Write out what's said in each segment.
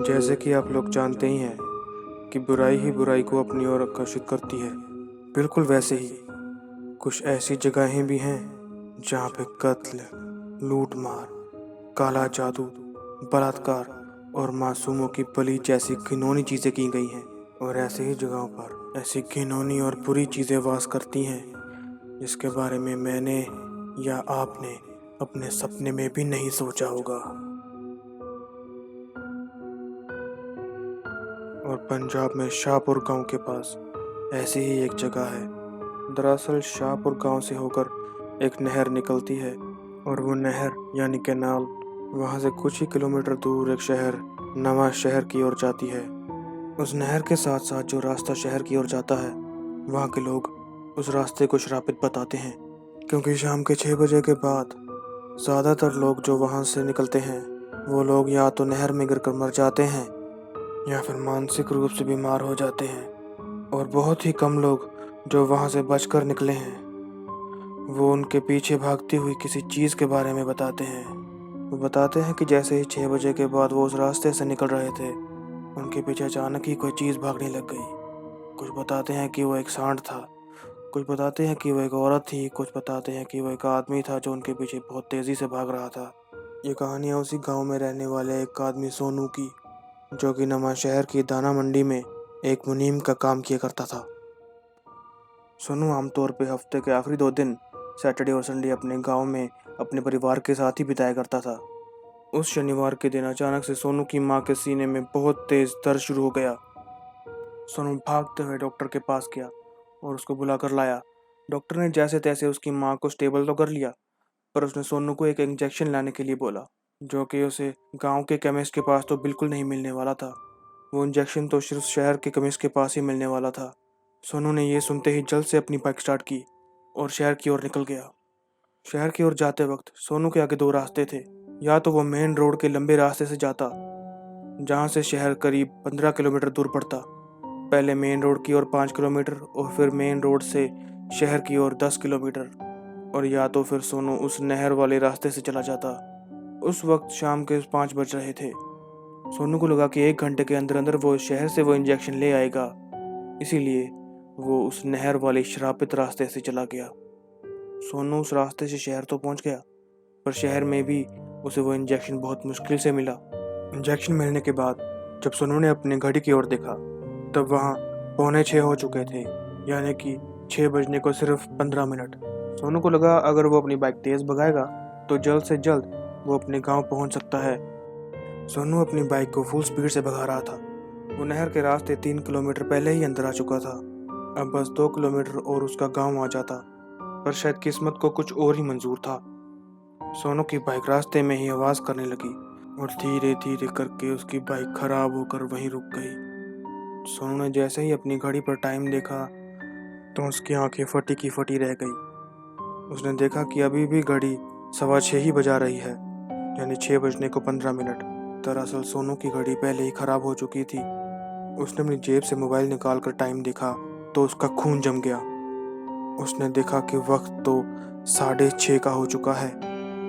जैसे कि आप लोग जानते ही हैं कि बुराई ही बुराई को अपनी ओर आकर्षित करती है, बिल्कुल वैसे ही कुछ ऐसी जगहें भी हैं जहाँ पे कत्ल, लूट-मार, काला जादू, बलात्कार और मासूमों की बलि जैसी घिनौनी चीज़ें की गई हैं। और ऐसे ही जगहों पर ऐसी घिनौनी और बुरी चीज़ें वास करती हैं जिसके बारे में मैंने या आपने अपने सपने में भी नहीं सोचा होगा। और पंजाब में शाहपुर गांव के पास ऐसी ही एक जगह है। दरअसल शाहपुर गांव से होकर एक नहर निकलती है और वो नहर यानी कैनाल वहाँ से कुछ ही किलोमीटर दूर एक शहर नवा शहर की ओर जाती है। उस नहर के साथ साथ जो रास्ता शहर की ओर जाता है, वहाँ के लोग उस रास्ते को श्रापित बताते हैं, क्योंकि शाम के 6 बजे के बाद ज़्यादातर लोग जो वहाँ से निकलते हैं वो लोग या तो नहर में गिरकर मर जाते हैं या फिर मानसिक रूप से बीमार हो जाते हैं। और बहुत ही कम लोग जो वहाँ से बचकर निकले हैं वो उनके पीछे भागती हुई किसी चीज़ के बारे में बताते हैं। वो बताते हैं कि जैसे ही 6 बजे के बाद वो उस रास्ते से निकल रहे थे, उनके पीछे अचानक ही कोई चीज़ भागने लग गई। कुछ बताते हैं कि वो एक सांड था, कुछ बताते हैं कि वो एक औरत थी, कुछ बताते हैं कि वो एक आदमी था जो उनके पीछे बहुत तेज़ी से भाग रहा था। ये कहानियाँ उसी गांव में रहने वाले एक आदमी सोनू की, जो कि नमा शहर की दाना मंडी में एक मुनीम का काम किया करता था। सोनू आमतौर पे हफ्ते के आखिरी 2 दिन सैटरडे और संडे अपने गांव में अपने परिवार के साथ ही बिताया करता था। उस शनिवार के दिन अचानक से सोनू की मां के सीने में बहुत तेज दर्द शुरू हो गया। सोनू भागते हुए डॉक्टर के पास गया और उसको बुलाकर लाया। डॉक्टर ने जैसे तैसे उसकी मां को स्टेबल तो कर लिया, पर उसने सोनू को एक इंजेक्शन लाने के लिए बोला, जो कि उसे गांव के केमिस्ट के पास तो बिल्कुल नहीं मिलने वाला था। वो इंजेक्शन तो सिर्फ शहर के केमिस्ट के पास ही मिलने वाला था। सोनू ने ये सुनते ही जल्द से अपनी बाइक स्टार्ट की और शहर की ओर निकल गया। शहर की ओर जाते वक्त सोनू के आगे 2 रास्ते थे। या तो वो मेन रोड के लंबे रास्ते से जाता, जहाँ से शहर करीब 15 किलोमीटर दूर पड़ता, पहले मेन रोड की ओर 5 किलोमीटर और फिर मेन रोड से शहर की ओर 10 किलोमीटर, और या तो फिर सोनू उस नहर वाले रास्ते से चला जाता। उस वक्त शाम के 5 बज रहे थे। सोनू को लगा कि 1 घंटे के अंदर अंदर वो शहर से वो इंजेक्शन ले आएगा, इसीलिए वो उस नहर वाले श्रापित रास्ते से चला गया। सोनू उस रास्ते से शहर तो पहुंच गया, पर शहर में भी उसे वो इंजेक्शन बहुत मुश्किल से मिला। इंजेक्शन मिलने के बाद जब सोनू ने अपने घड़ी की ओर देखा, तब वहाँ 5:45 हो चुके थे, यानी कि 6 बजने को सिर्फ 15 मिनट। सोनू को लगा अगर वो अपनी बाइक तेज भगाएगा तो जल्द से जल्द वो अपने गांव पहुंच सकता है। सोनू अपनी बाइक को फुल स्पीड से भगा रहा था। वो नहर के रास्ते 3 किलोमीटर पहले ही अंदर आ चुका था। अब बस 2 किलोमीटर और उसका गांव आ जाता, पर शायद किस्मत को कुछ और ही मंजूर था। सोनू की बाइक रास्ते में ही आवाज़ करने लगी और धीरे धीरे करके उसकी बाइक खराब होकर वहीं रुक गई। सोनू ने जैसे ही अपनी घड़ी पर टाइम देखा तो उसकी आंखें फटी की फटी रह गई। उसने देखा कि अभी भी घड़ी 6:15 ही बजा रही है, यानी 6 बजने को 15 मिनट। दरअसल सोनू की घड़ी पहले ही खराब हो चुकी थी। उसने अपनी जेब से मोबाइल निकाल कर टाइम देखा तो उसका खून जम गया। उसने देखा कि वक्त तो 6:30 का हो चुका है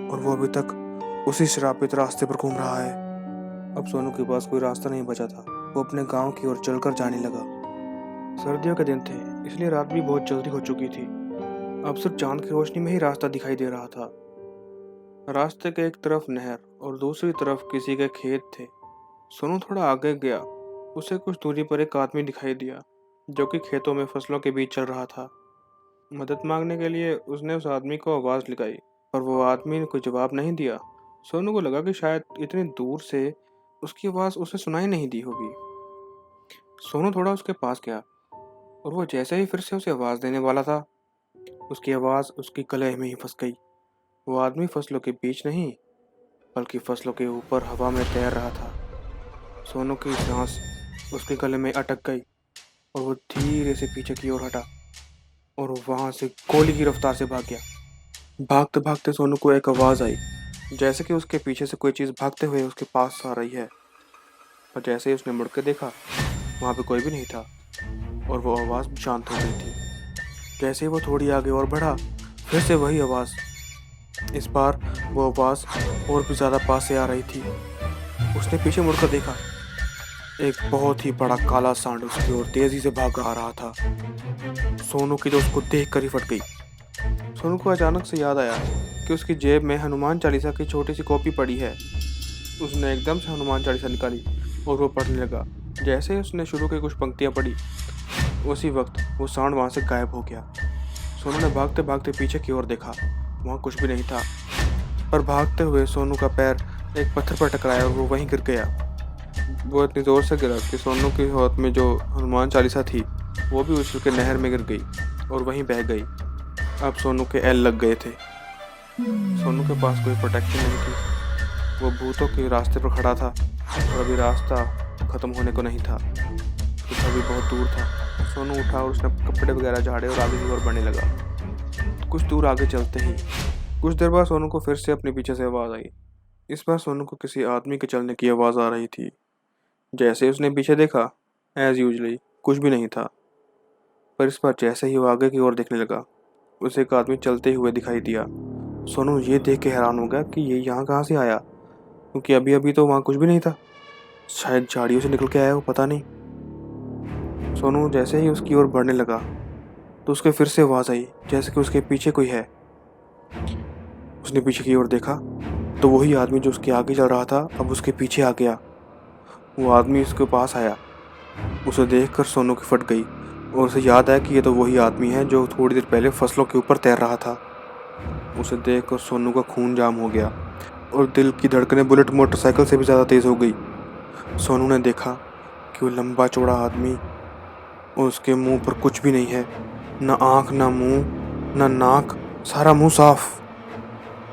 और वो अभी तक उसी श्रापित रास्ते पर घूम रहा है। अब सोनू के पास कोई रास्ता नहीं बचा था। वो अपने गांव की ओर चलकर जाने लगा। सर्दियों के दिन थे, इसलिए रात भी बहुत जल्दी हो चुकी थी। अब सिर्फ चांद की रोशनी में ही रास्ता दिखाई दे रहा था। रास्ते के एक तरफ नहर और दूसरी तरफ किसी के खेत थे। सोनू थोड़ा आगे गया, उसे कुछ दूरी पर एक आदमी दिखाई दिया जो कि खेतों में फसलों के बीच चल रहा था। मदद मांगने के लिए उसने उस आदमी को आवाज़ लगाई, पर वो आदमी ने कोई जवाब नहीं दिया। सोनू को लगा कि शायद इतनी दूर से उसकी आवाज़ उसे सुनाई नहीं दी होगी। सोनू थोड़ा उसके पास गया और वो जैसे ही फिर से उसे आवाज़ देने वाला था, उसकी आवाज़ उसकी गले में ही फंस गई। वो आदमी फसलों के बीच नहीं, बल्कि फसलों के ऊपर हवा में तैर रहा था। सोनू की सांस उसके गले में अटक गई और वो धीरे से पीछे की ओर हटा और वहाँ से गोली की रफ्तार से भाग गया। भागते भागते सोनू को एक आवाज़ आई, जैसे कि उसके पीछे से कोई चीज़ भागते हुए उसके पास आ रही है। और जैसे ही उसने मुड़ के देखा, वहाँ पे कोई भी नहीं था और वो आवाज़ भी शांत हो गई थी। जैसे ही वो थोड़ी आगे और बढ़ा, फिर से वही आवाज़। इस बार वो आवाज़ और भी ज़्यादा पास से आ रही थी। उसने पीछे मुड़कर देखा एक बहुत ही बड़ा काला सांड उसकी ओर तेजी से भाग आ रहा था। सोनू की तो उसको देख कर ही फट गई। सोनू को अचानक से याद आया कि उसकी जेब में हनुमान चालीसा की छोटी सी कॉपी पड़ी है। उसने एकदम से हनुमान चालीसा निकाली और वो पढ़ने लगा। जैसे ही उसने शुरू की कुछ पंक्तियां पढ़ी, उसी वक्त वो सांड वहां से गायब हो गया। सोनू ने भागते भागते पीछे की ओर देखा, वहां कुछ भी नहीं था। पर भागते हुए सोनू का पैर एक पत्थर पर टकराया और वो वहीं गिर गया। वो इतनी जोर से गिरा कि सोनू के हाथ में जो हनुमान चालीसा थी वो भी उछल के नहर में गिर गई और वहीं बह गई। अब सोनू के एल लग गए थे। सोनू के पास कोई प्रोटेक्शन नहीं थी। वो भूतों के रास्ते पर खड़ा था और अभी रास्ता खत्म होने को नहीं था, कुछ अभी बहुत दूर था। सोनू उठा और उसने कपड़े वगैरह झाड़े और आगे की ओर बढ़ने लगा। कुछ दूर आगे चलते ही कुछ देर बाद सोनू को फिर से अपने पीछे से आवाज़ आई। इस बार सोनू को किसी आदमी के चलने की आवाज़ आ रही थी। जैसे ही उसने पीछे देखा, एज यूजली कुछ भी नहीं था। पर इस बार जैसे ही वो आगे की ओर देखने लगा, उसे एक आदमी चलते हुए दिखाई दिया। सोनू ये देख के हैरान हो गया कि ये यहाँ कहाँ से आया, क्योंकि अभी अभी तो वहाँ कुछ भी नहीं था। शायद झाड़ियों से निकल के आया हो, पता नहीं। सोनू जैसे ही उसकी ओर बढ़ने लगा तो उसके फिर से आवाज़ आई, जैसे कि उसके पीछे कोई है। उसने पीछे की ओर देखा तो वही आदमी जो उसके आगे चल रहा था अब उसके पीछे आ गया। वो आदमी उसके पास आया। उसे देखकर सोनू की फट गई और उसे याद आया कि ये तो वही आदमी है जो थोड़ी देर पहले फसलों के ऊपर तैर रहा था। उसे देखकर सोनू का खून जाम हो गया और दिल की धड़कनें बुलेट मोटरसाइकिल से भी ज़्यादा तेज़ हो गई। सोनू ने देखा कि वो लंबा चौड़ा आदमी और उसके मुंह पर कुछ भी नहीं है, ना आँख ना मुंह ना नाक, सारा मुंह साफ।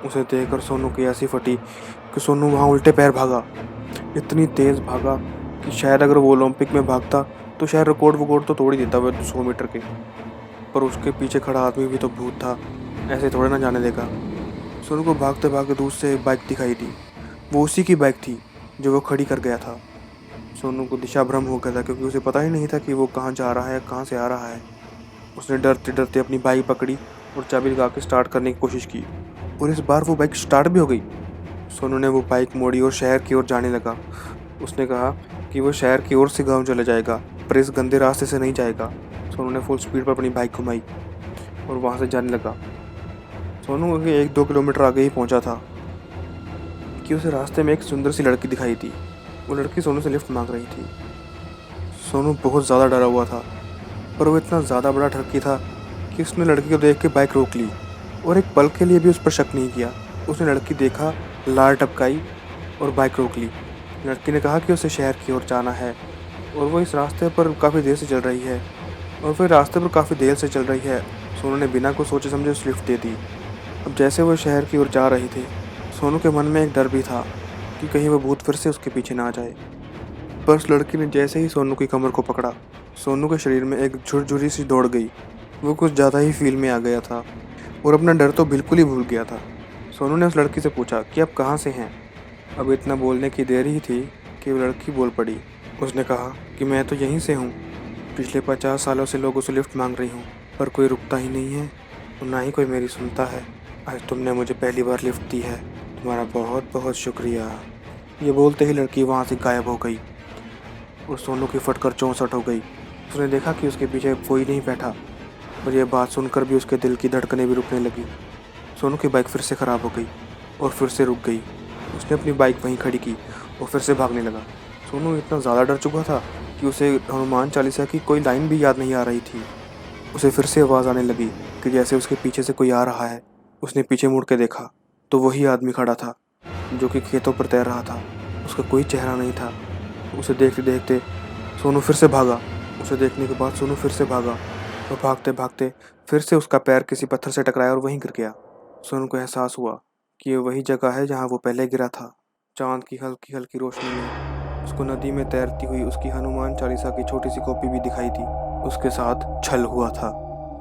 उसे देखकर सोनू की ऐसी फटी कि सोनू वहाँ उल्टे पैर भागा। इतनी तेज़ भागा कि शायद अगर वो ओलंपिक में भागता तो शायद रिकॉर्ड तो तोड़ ही देता वह 100 मीटर के। पर उसके पीछे खड़ा आदमी भी तो भूत था, ऐसे थोड़े ना जाने देगा। सोनू को भागते भागते दूर से एक बाइक दिखाई दी। वो उसी की बाइक थी जो वो खड़ी कर गया था। सोनू को दिशा भ्रम हो गया था, क्योंकि उसे पता ही नहीं था कि वो कहाँ जा रहा है, कहाँ से आ रहा है। उसने डरते डरते अपनी बाइक पकड़ी और चाबी लगा के स्टार्ट करने की कोशिश की, और इस बार वो बाइक स्टार्ट भी हो गई। सोनू ने वो बाइक मोड़ी और शहर की ओर जाने लगा। उसने कहा कि वो शहर की ओर से गांव चला जाएगा, पर इस गंदे रास्ते से नहीं जाएगा। सोनू ने फुल स्पीड पर अपनी बाइक घुमाई और वहाँ से जाने लगा। सोनू के 1-2 किलोमीटर आगे ही पहुँचा था कि उसे रास्ते में एक सुंदर सी लड़की दिखाई दी। वो लड़की सोनू से लिफ्ट मांग रही थी। सोनू बहुत ज़्यादा डरा हुआ था, पर वो इतना ज़्यादा बड़ा ठगी था कि उसने लड़की को देख के बाइक रोक ली और एक पल के लिए भी उस पर शक नहीं किया। उसने लड़की देखा, लार टपकाई और बाइक रोक ली। लड़की ने कहा कि उसे शहर की ओर जाना है और वो इस रास्ते पर काफ़ी देर से चल रही है और फिर रास्ते पर काफ़ी देर से चल रही है। सोनू ने बिना कुछ सोचे समझे उस लिफ्ट दे दी। अब जैसे वो शहर की ओर जा रही थी, सोनू के मन में एक डर भी था कि कहीं वो भूत फिर से उसके पीछे ना आ जाए। पर उस लड़की ने जैसे ही सोनू की कमर को पकड़ा, सोनू के शरीर में एक झुरझुरी सी दौड़ गई। वो कुछ ज़्यादा ही फील में आ गया था और अपना डर तो बिल्कुल ही भूल गया था। सोनू ने उस लड़की से पूछा कि आप कहाँ से हैं। अब इतना बोलने की देर ही थी कि वो लड़की बोल पड़ी। उसने कहा कि मैं तो यहीं से हूँ, पिछले 50 सालों से लोगों से लिफ्ट मांग रही हूँ, पर कोई रुकता ही नहीं है और ना ही कोई मेरी सुनता है। आज तुमने मुझे पहली बार लिफ्ट दी है, तुम्हारा बहुत बहुत शुक्रिया। ये बोलते ही लड़की वहाँ से गायब हो गई और सोनू की फटकर 64 हो गई। उसने देखा कि उसके पीछे कोई नहीं बैठा और यह बात सुनकर भी उसके दिल की धड़कनें भी रुकने लगी। सोनू की बाइक फिर से ख़राब हो गई और फिर से रुक गई। उसने अपनी बाइक वहीं खड़ी की और फिर से भागने लगा। सोनू इतना ज़्यादा डर चुका था कि उसे हनुमान चालीसा की कोई लाइन भी याद नहीं आ रही थी। उसे फिर से आवाज़ आने लगी कि जैसे उसके पीछे से कोई आ रहा है। उसने पीछे मुड़ के देखा तो वही आदमी खड़ा था जो कि खेतों पर तैर रहा था। उसका कोई चेहरा नहीं था। उसे देखते देखते सोनू फिर से भागा। उसे देखने के बाद सोनू फिर से भागा और भागते भागते फिर से उसका पैर किसी पत्थर से टकराया और वहीं गिर गया। सोनू को एहसास हुआ कि ये वही जगह है जहाँ वो पहले गिरा था। चांद की हल्की हल्की रोशनी में उसको नदी में तैरती हुई उसकी हनुमान चालीसा की छोटी सी कॉपी भी दिखाई थी। उसके साथ छल हुआ था,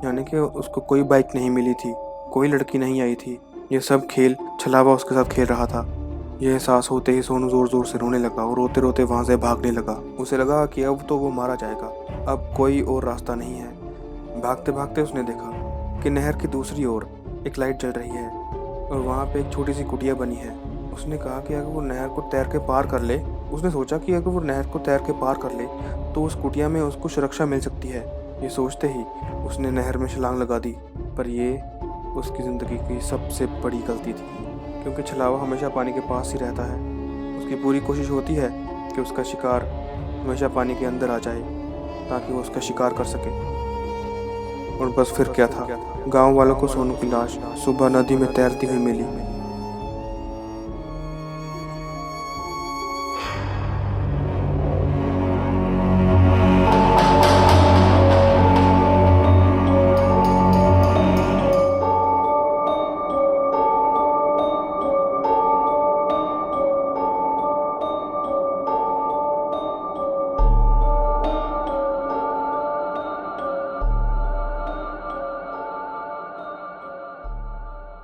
यानी कि उसको कोई बाइक नहीं मिली थी, कोई लड़की नहीं आई थी। ये सब खेल छलावा उसके साथ खेल रहा था। यह एहसास होते ही सोनू ज़ोर ज़ोर से रोने लगा और रोते रोते वहाँ से भागने लगा। उसे लगा कि अब तो वो मारा जाएगा, अब कोई और रास्ता नहीं है। भागते भागते उसने देखा कि नहर की दूसरी ओर एक लाइट जल रही है और वहाँ पे एक छोटी सी कुटिया बनी है। उसने कहा कि अगर वो नहर को तैर के पार कर ले उसने सोचा कि अगर वो नहर को तैर के पार कर ले तो उस कुटिया में उसको सुरक्षा मिल सकती है। ये सोचते ही उसने नहर में छलांग लगा दी। पर ये उसकी ज़िंदगी की सबसे बड़ी गलती थी, क्योंकि छलावा हमेशा पानी के पास ही रहता है। उसकी पूरी कोशिश होती है कि उसका शिकार हमेशा पानी के अंदर आ जाए ताकि वो उसका शिकार कर सके। और बस फिर क्या था, गांव वालों को सोनू की लाश सुबह नदी में तैरती हुई मिली।